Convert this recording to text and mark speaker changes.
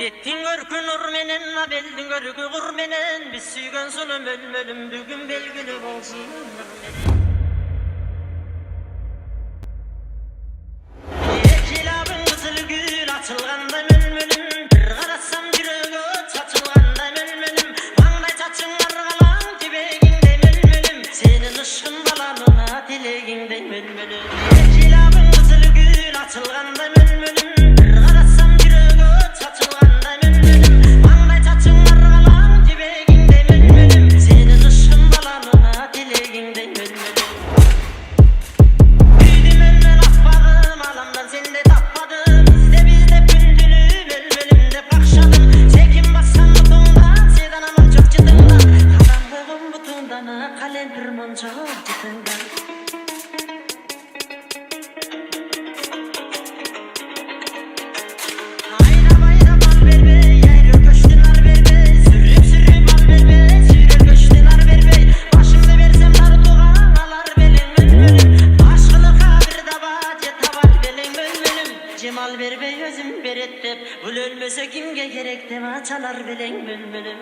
Speaker 1: Ettin görkün ur menen, abeldin görkü kur menen. Biz suygan solum ölmölüm, bugün belgili olsun. Ekilabın kızıl gül açılganda mölmölüm. Bir qarasam yüreği çatılganda mölmölüm. Mangday çaçın argalan tibeginde mölmölüm. Senin ışkın balanına dileginde mölmölüm. Ekilabın kızıl gül açılganda mölmölüm. Bir qarasam yüreği çatılganda mölmölüm. Mangday çaçın argalan tibeginde mölmölüm. Senin ışkın balanına dileginde mölmölüm. Sende tapmadım, bizde bündülü bölmölümde pakşadım. Çekim bassan butundan, sedanamın çok çıtından. Karanlığım butundan, kalendirmon çok çıtından. Ayda bayda bal verbe, yayrı köştüler verbe. Sürüp bal verbe, sürüp köştüler verbe. Başımda versem dar doğan, alar belen mölmölüm. Aşkılığa bir dava, cetavar belen mölmölüm. Cemal verbe gözüm berettep, bul ölmese kimge gerek dema çalar belen mölmölüm.